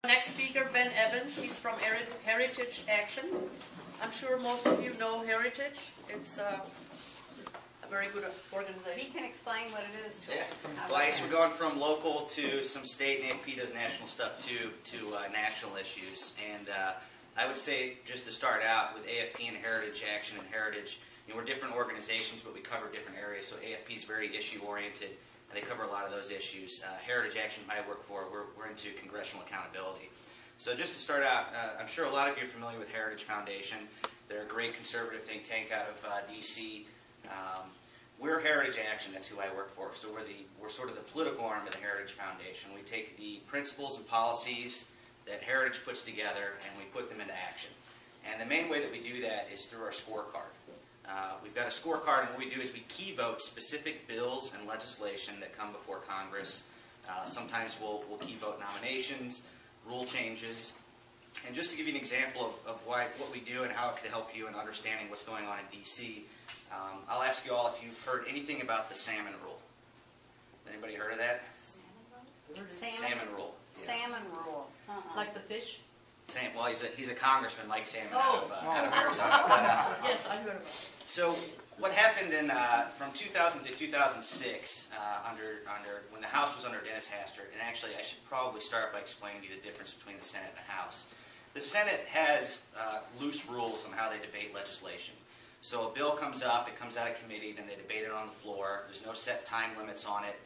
Next speaker, Ben Evans. He's from Heritage Action. I'm sure most of you know Heritage. It's a very good organization. He can explain what it is to us. Well, I guess we're going from local to some state, and AFP does national stuff too, to national issues. And I would say, just to start out, with AFP and Heritage Action and Heritage, we're different organizations, but we cover different areas. So AFP is very issue-oriented, and they cover a lot of those issues. Heritage Action, I work for, we're into congressional accountability. So just to start out, I'm sure a lot of you are familiar with Heritage Foundation. They're a great conservative think tank out of D.C. We're Heritage Action, that's who I work for. So we're sort of the political arm of the Heritage Foundation. We take the principles and policies that Heritage puts together and we put them into action. And the main way that we do that is through our scorecard. We've got a scorecard, and what we do is we key vote specific bills and legislation that come before Congress. Sometimes we'll key vote nominations, rule changes. And just to give you an example of what we do and how it could help you in understanding what's going on in D.C., I'll ask you all if you've heard anything about the salmon rule. Anybody heard of that? Salmon rule. Yes. Salmon rule. Like the fish? Well, he's a congressman, Mike Salmon, out of Arizona. Yes, I've heard about it. So what happened from 2000 to 2006, when the House was under Dennis Hastert, and actually I should probably start by explaining to you the difference between the Senate and the House. The Senate has loose rules on how they debate legislation. So a bill comes up, it comes out of committee, then they debate it on the floor. There's no set time limits on it,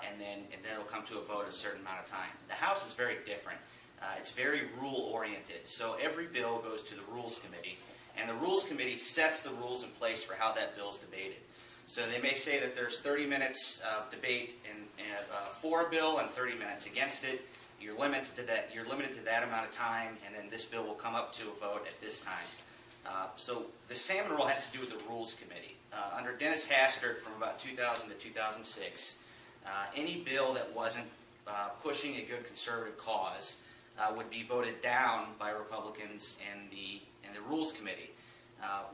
and then it'll come to a vote in a certain amount of time. The House is very different. It's very rule-oriented. So every bill goes to the Rules Committee, and the Rules Committee sets the rules in place for how that bill is debated. So they may say that there's 30 minutes of debate for a bill and 30 minutes against it. You're limited to that amount of time, and then this bill will come up to a vote at this time. So the salmon rule has to do with the Rules Committee. Under Dennis Hastert, from about 2000 to 2006, any bill that wasn't pushing a good conservative cause would be voted down by Republicans in the Rules Committee.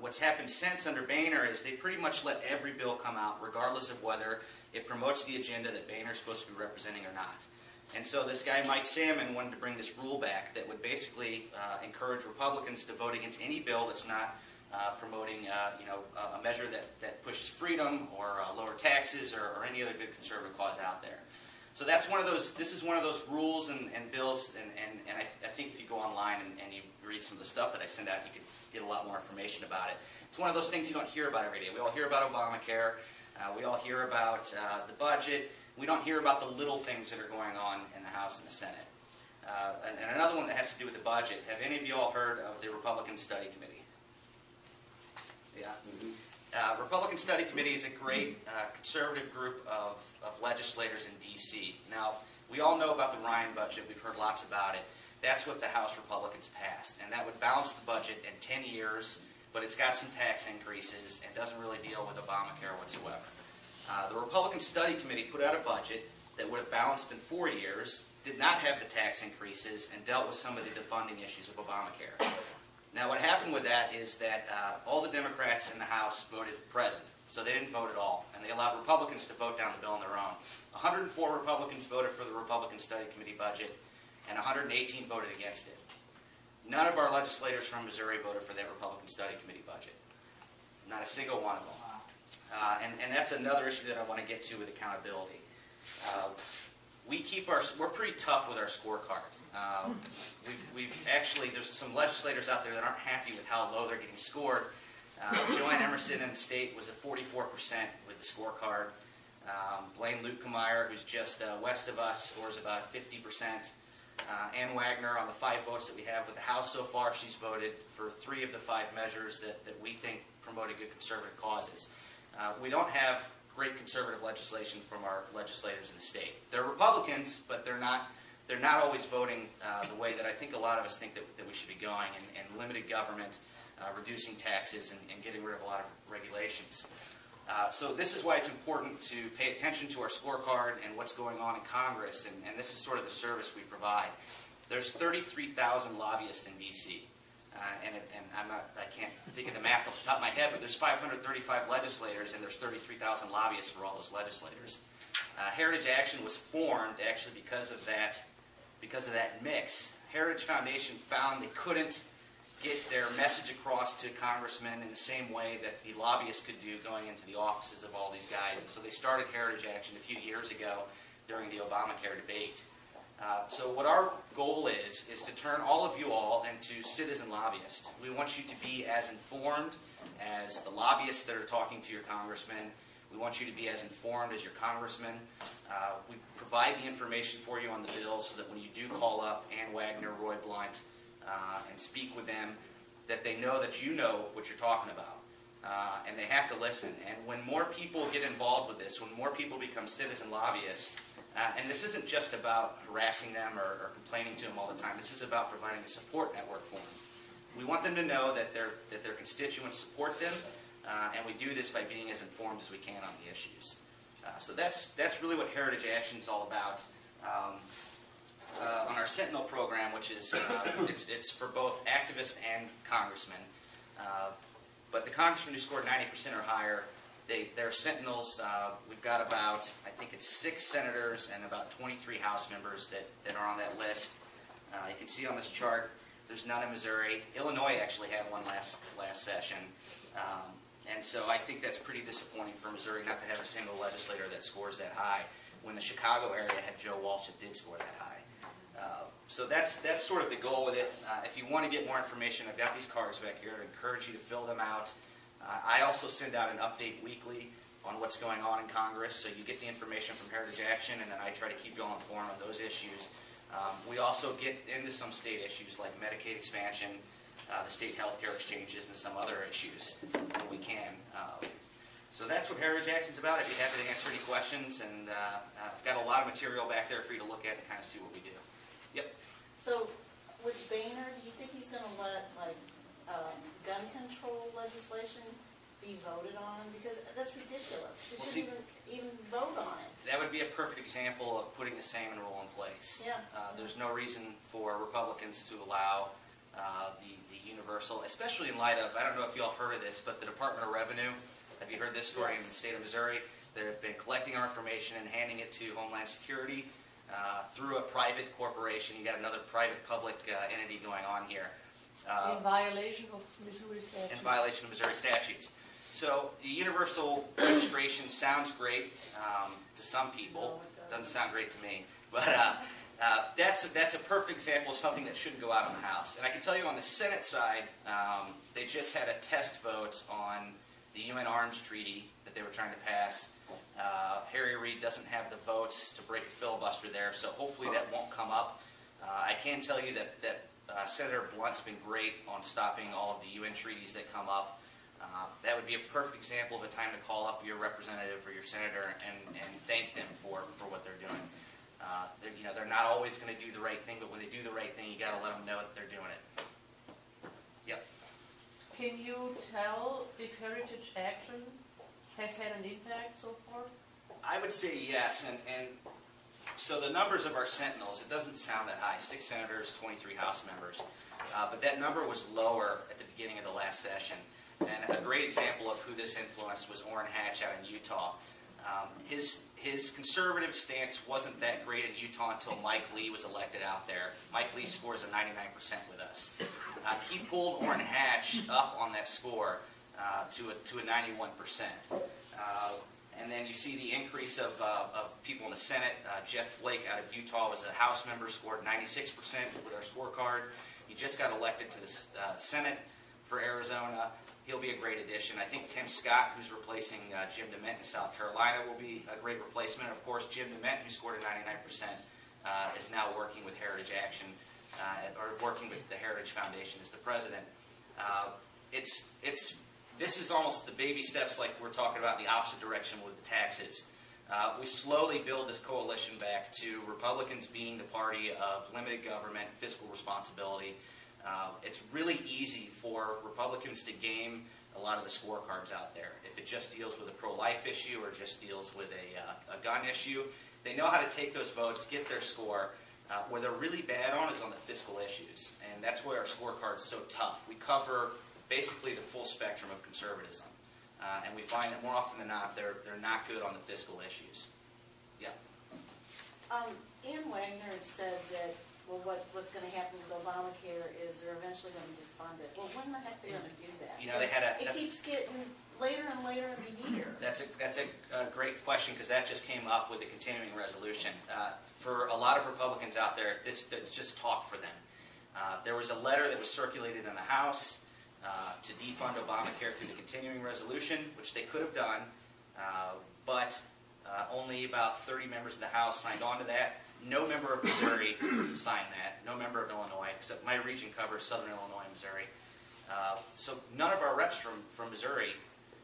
What's happened since under Boehner is they pretty much let every bill come out, regardless of whether it promotes the agenda that Boehner is supposed to be representing or not. And so this guy, Mike Salmon, wanted to bring this rule back that would basically encourage Republicans to vote against any bill that's not promoting a measure that pushes freedom or lower taxes or any other good conservative cause out there. So that's one of those. This is one of those rules and bills, and I think if you go online and you read some of the stuff that I send out, you could get a lot more information about it. It's one of those things you don't hear about every day. We all hear about Obamacare. We all hear about the budget. We don't hear about the little things that are going on in the House and the Senate. And another one that has to do with the budget. Have any of you all heard of the Republican Study Committee? Yeah. Mm-hmm. Republican Study Committee is a great conservative group of legislators in D.C. Now, we all know about the Ryan budget. We've heard lots about it. That's what the House Republicans passed. And that would balance the budget in 10 years, but it's got some tax increases and doesn't really deal with Obamacare whatsoever. The Republican Study Committee put out a budget that would have balanced in 4 years, did not have the tax increases, and dealt with some of the defunding issues of Obamacare. Now what happened with that is that all the Democrats in the House voted present, so they didn't vote at all, and they allowed Republicans to vote down the bill on their own. 104 Republicans voted for the Republican Study Committee budget, and 118 voted against it. None of our legislators from Missouri voted for that Republican Study Committee budget. Not a single one of them. And that's another issue that I want to get to with accountability. We're pretty tough with our scorecard. There's some legislators out there that aren't happy with how low they're getting scored. Joanne Emerson in the state was at 44% with the scorecard. Blaine Luetkemeyer, who's just west of us, scores about 50%. Ann Wagner, on the 5 votes that we have with the House so far, she's voted for 3 of the 5 measures that we think promote good conservative causes. We don't have great conservative legislation from our legislators in the state. They're Republicans, but they're not always voting the way that I think a lot of us think that we should be going, and limited government, reducing taxes, and getting rid of a lot of regulations. So this is why it's important to pay attention to our scorecard and what's going on in Congress, and this is sort of the service we provide. There's 33,000 lobbyists in D.C. And I can't think of the math off the top of my head, but there's 535 legislators, and there's 33,000 lobbyists for all those legislators. Heritage Action was formed actually because of that because of that mix. Heritage Foundation found they couldn't get their message across to congressmen in the same way that the lobbyists could do going into the offices of all these guys. And so they started Heritage Action a few years ago during the Obamacare debate. So what our goal is to turn all of you all into citizen lobbyists. We want you to be as informed as the lobbyists that are talking to your congressmen. We want you to be as informed as your congressmen. We provide the information for you on the bill so that when you do call up Ann Wagner, Roy Blunt, and speak with them, that they know that you know what you're talking about. And they have to listen. And when more people get involved with this, when more people become citizen lobbyists, and this isn't just about harassing them or complaining to them all the time. This is about providing a support network for them. We want them to know that their constituents support them, and we do this by being as informed as we can on the issues. So that's really what Heritage Action is all about. On our Sentinel program, which is it's for both activists and congressmen, but the congressmen who scored 90% or higher, they're Sentinels. We've got about, I think it's 6 senators and about 23 House members that are on that list. You can see on this chart, there's none in Missouri. Illinois actually had one last session. And so I think that's pretty disappointing for Missouri not to have a single legislator that scores that high, when the Chicago area had Joe Walsh that did score that high. So that's sort of the goal with it. If you want to get more information, I've got these cards back here. I encourage you to fill them out. I also send out an update weekly on what's going on in Congress, so you get the information from Heritage Action, and then I try to keep you all informed on those issues. We also get into some state issues like Medicaid expansion, the state healthcare exchanges, and some other issues when we can. So that's what Heritage Action is about. I'd be happy to answer any questions, and I've got a lot of material back there for you to look at and kind of see what we do. Yep. So with Boehner, do you think he's going to let gun control legislation be voted on? Because that's ridiculous. We shouldn't even vote on it. That would be a perfect example of putting the Salmon Rule in place. Yeah. There's no reason for Republicans to allow the universal, especially in light of, I don't know if you all have heard of this, but the Department of Revenue, have you heard this story in the state of Missouri? They've been collecting our information and handing it to Homeland Security through a private corporation. You got another private-public entity going on here. In violation of Missouri statutes. In violation of Missouri statutes. So the universal registration sounds great to some people. Doesn't sound great to me. But that's a perfect example of something that shouldn't go out in the House. And I can tell you on the Senate side, they just had a test vote on the UN Arms Treaty that they were trying to pass. Harry Reid doesn't have the votes to break a filibuster there, so hopefully that won't come up. I can tell you that Senator Blunt's been great on stopping all of the UN treaties that come up. That would be a perfect example of a time to call up your representative or your senator and thank them for what they're doing. They're not always going to do the right thing, but when they do the right thing, you got to let them know that they're doing it. Yep. Can you tell if Heritage Action has had an impact so far? I would say yes, and so the numbers of our Sentinels, it doesn't sound that high, 6 senators, 23 House members, but that number was lower at the beginning of the last session. And a great example of who this influenced was Orrin Hatch out in Utah. His conservative stance wasn't that great in Utah until Mike Lee was elected out there. Mike Lee scores a 99% with us. He pulled Orrin Hatch up on that score to a 91%. And then you see the increase of people in the Senate. Jeff Flake out of Utah was a House member, scored 96% with our scorecard. He just got elected to the Senate for Arizona. He'll be a great addition. I think Tim Scott, who's replacing Jim DeMint in South Carolina, will be a great replacement. Of course, Jim DeMint, who scored a 99%, is now working with Heritage Action, or working with the Heritage Foundation as the president. This is almost the baby steps like we're talking about in the opposite direction with the taxes. We slowly build this coalition back to Republicans being the party of limited government, fiscal responsibility. It's really easy for Republicans to game a lot of the scorecards out there. If it just deals with a pro-life issue or just deals with a gun issue, they know how to take those votes, get their score. Where they're really bad on is on the fiscal issues, and that's where our scorecard's so tough. We cover basically the full spectrum of conservatism, and we find that more often than not, they're not good on the fiscal issues. Yeah. Ann Wagner had said that well, what's gonna happen with Obamacare is they're eventually gonna defund it. Well, when the heck are they gonna do that? You know, they had It keeps getting later and later in the year. That's a great question, because that just came up with the continuing resolution. For a lot of Republicans out there, that's just talk for them. There was a letter that was circulated in the House to defund Obamacare through the continuing resolution, which they could have done, but only about 30 members of the House signed on to that. No member of Missouri signed that. No member of Illinois, except my region covers southern Illinois and Missouri. So none of our reps from Missouri,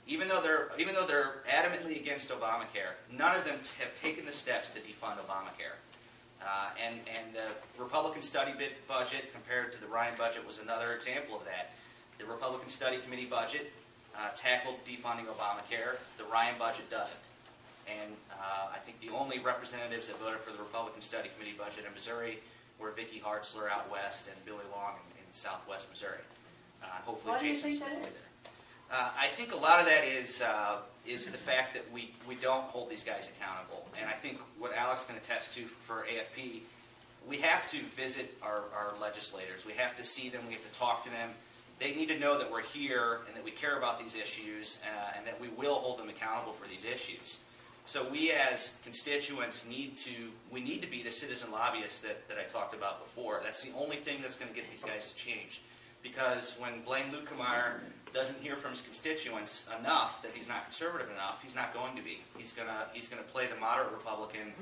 even though they're adamantly against Obamacare, none of them have taken the steps to defund Obamacare. And the Republican study budget compared to the Ryan budget was another example of that. The Republican Study Committee budget tackled defunding Obamacare. The Ryan budget doesn't. And I think the only representatives that voted for the Republican Study Committee budget in Missouri were Vicky Hartzler out west and Billy Long in southwest Missouri. Hopefully Why do you Jason's think that will be is? there. I think a lot of that is the fact that we don't hold these guys accountable. And I think what Alex can attest to for AFP, we have to visit our legislators. We have to see them. We have to talk to them. They need to know that we're here and that we care about these issues and that we will hold them accountable for these issues. So we as constituents need to be the citizen lobbyists that I talked about before. That's the only thing that's going to get these guys to change. Because when Blaine Luetkemeyer doesn't hear from his constituents enough that he's not conservative enough, he's not going to be. He's gonna play the moderate Republican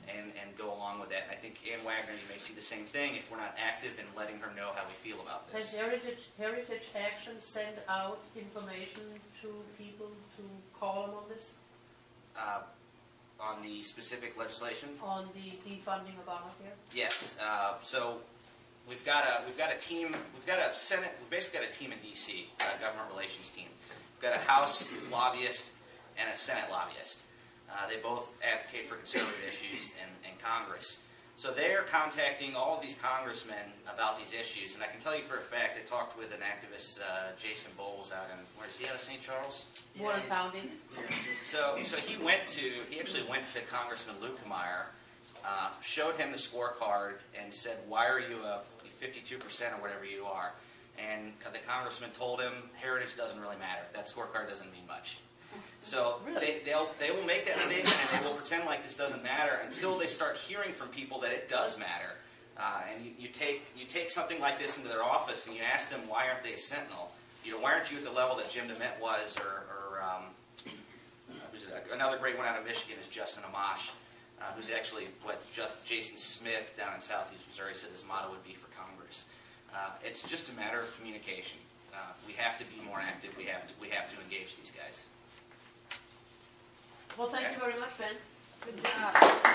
and go along with that. And I think Ann Wagner, you may see the same thing if we're not active in letting her know how we feel about Has this. Heritage Action sent out information to people to call them on this, On the specific legislation? on the defunding Obamacare? Yes. So we've got a team. We've got a Senate. We basically got a team in D.C. A government relations team. We've got a House lobbyist and a Senate lobbyist. They both advocate for conservative issues in Congress. So they're contacting all of these congressmen about these issues. And I can tell you for a fact, I talked with an activist, Jason Bowles, out in, where is he, out of St. Charles? Warren Founding? So he actually went to Congressman Luetkemeyer, showed him the scorecard, and said, "Why are you a 52% or whatever you are?" And the congressman told him, "Heritage doesn't really matter. That scorecard doesn't mean much." So Really? they will make that statement and they will pretend like this doesn't matter until they start hearing from people that it does matter. And you take something like this into their office and you ask them, why aren't they a Sentinel? Why aren't you at the level that Jim DeMint was, or another great one out of Michigan is Justin Amash, who's actually what Jason Smith down in southeast Missouri said his motto would be for Congress. It's just a matter of communication. We have to be more active. We have to engage these guys. Well, thank you very much, Ben. Good job.